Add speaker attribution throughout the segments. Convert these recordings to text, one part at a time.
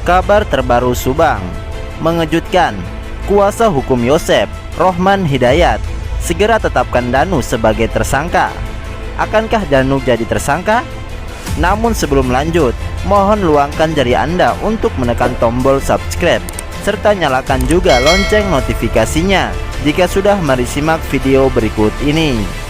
Speaker 1: Kabar terbaru Subang mengejutkan. Kuasa hukum Yosep, Rohman Hidayat, segera tetapkan Danu sebagai tersangka. Akankah Danu jadi tersangka? Namun sebelum lanjut, mohon luangkan jari Anda untuk menekan tombol subscribe serta nyalakan juga lonceng notifikasinya jika sudah mari simak video berikut ini.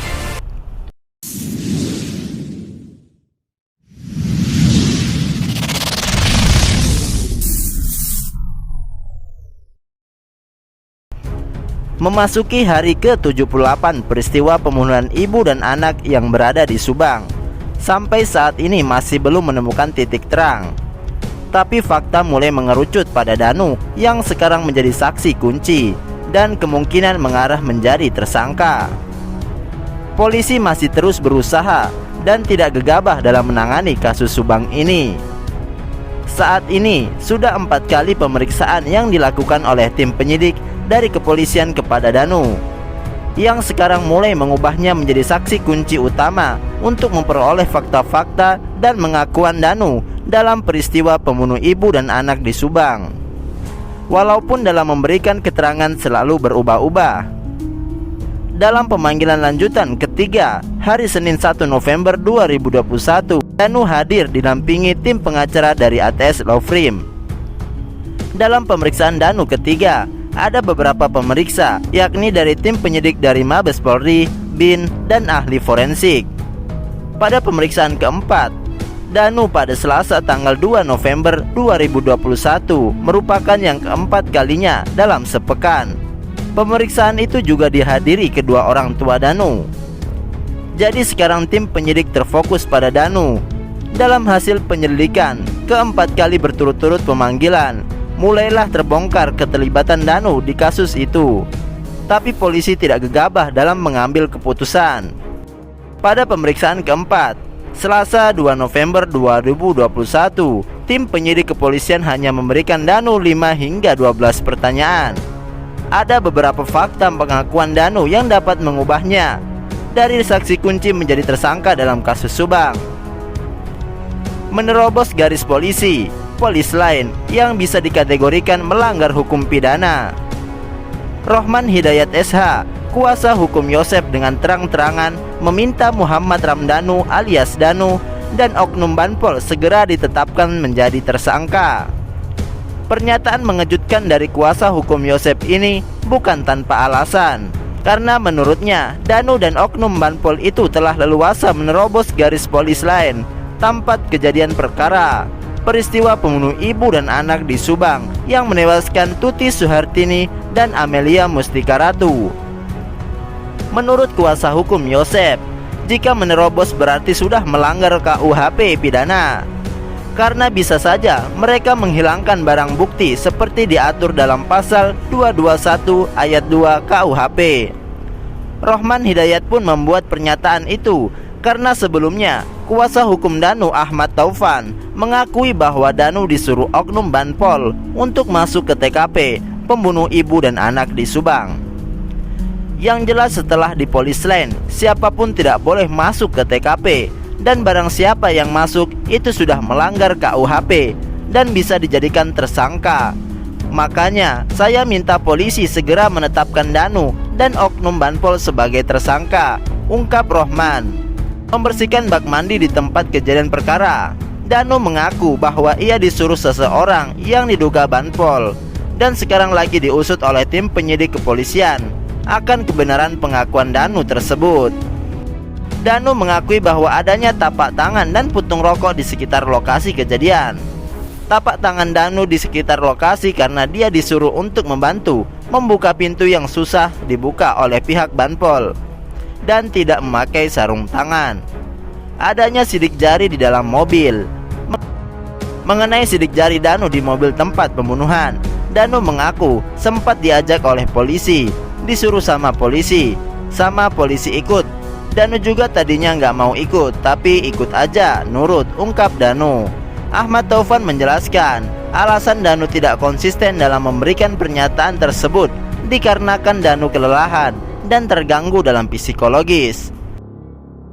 Speaker 1: Memasuki hari ke-78 peristiwa pembunuhan ibu dan anak yang berada di Subang, sampai saat ini masih belum menemukan titik terang. Tapi fakta mulai mengerucut pada Danu yang sekarang menjadi saksi kunci dan kemungkinan mengarah menjadi tersangka. Polisi masih terus berusaha dan tidak gegabah dalam menangani kasus Subang ini. Saat ini sudah 4 kali pemeriksaan yang dilakukan oleh tim penyidik dari kepolisian kepada Danu, yang sekarang mulai mengubahnya menjadi saksi kunci utama untuk memperoleh fakta-fakta dan pengakuan Danu dalam peristiwa pembunuh ibu dan anak di Subang. Walaupun dalam memberikan keterangan selalu berubah-ubah. Dalam pemanggilan lanjutan ketiga hari Senin 1 November 2021, Danu hadir didampingi tim pengacara dari ATS Law Firm. Dalam pemeriksaan Danu ketiga, ada beberapa pemeriksa, yakni dari tim penyidik dari Mabes Polri, BIN, dan ahli forensik. Pada pemeriksaan keempat, Danu pada Selasa tanggal 2 November 2021 merupakan yang keempat kalinya dalam sepekan. Pemeriksaan itu juga dihadiri kedua orang tua Danu. Jadi sekarang tim penyidik terfokus pada Danu. Dalam hasil penyelidikan, keempat kali berturut-turut pemanggilan, mulailah terbongkar keterlibatan Danu di kasus itu. Tapi polisi tidak gegabah dalam mengambil keputusan. Pada pemeriksaan keempat, Selasa 2 November 2021, tim penyidik kepolisian hanya memberikan Danu 5 hingga 12 pertanyaan. Ada beberapa fakta pengakuan Danu yang dapat mengubahnya dari saksi kunci menjadi tersangka dalam kasus Subang. Menerobos garis polisi, polis lain yang bisa dikategorikan melanggar hukum pidana. Rohman Hidayat SH, kuasa hukum Yosep, dengan terang-terangan meminta Muhammad Ramdhanu alias Danu dan oknum Banpol segera ditetapkan menjadi tersangka. Pernyataan mengejutkan dari kuasa hukum Yosep ini bukan tanpa alasan, karena menurutnya Danu dan oknum Banpol itu telah leluasa menerobos garis polis lain tempat kejadian perkara peristiwa pembunuh ibu dan anak di Subang yang menewaskan Tuti Suhartini dan Amelia Mustika Ratu. Menurut kuasa hukum Yosep, jika menerobos berarti sudah melanggar KUHP pidana, karena bisa saja mereka menghilangkan barang bukti seperti diatur dalam pasal 221 ayat 2 KUHP. Rohman Hidayat pun membuat pernyataan itu karena sebelumnya kuasa hukum Danu Ahmad Taufan mengakui bahwa Danu disuruh oknum Banpol untuk masuk ke TKP pembunuh ibu dan anak di Subang. Yang jelas setelah di polis lain, siapapun tidak boleh masuk ke TKP, dan barang siapa yang masuk itu sudah melanggar KUHP dan bisa dijadikan tersangka. Makanya saya minta polisi segera menetapkan Danu dan oknum Banpol sebagai tersangka, ungkap Rohman. Membersihkan bak mandi di tempat kejadian perkara, Danu mengaku bahwa ia disuruh seseorang yang diduga Banpol dan sekarang lagi diusut oleh tim penyidik kepolisian akan kebenaran pengakuan Danu tersebut. Danu mengakui bahwa adanya tapak tangan dan puntung rokok di sekitar lokasi kejadian. Tapak tangan Danu di sekitar lokasi karena dia disuruh untuk membantu membuka pintu yang susah dibuka oleh pihak Banpol dan tidak memakai sarung tangan. Adanya sidik jari di dalam mobil. Mengenai sidik jari Danu di mobil tempat pembunuhan, Danu mengaku sempat diajak oleh polisi, disuruh sama polisi ikut. Danu juga tadinya nggak mau ikut, tapi ikut aja, nurut, ungkap Danu. Ahmad Taufan menjelaskan, alasan Danu tidak konsisten dalam memberikan pernyataan tersebut dikarenakan Danu kelelahan dan terganggu dalam psikologis.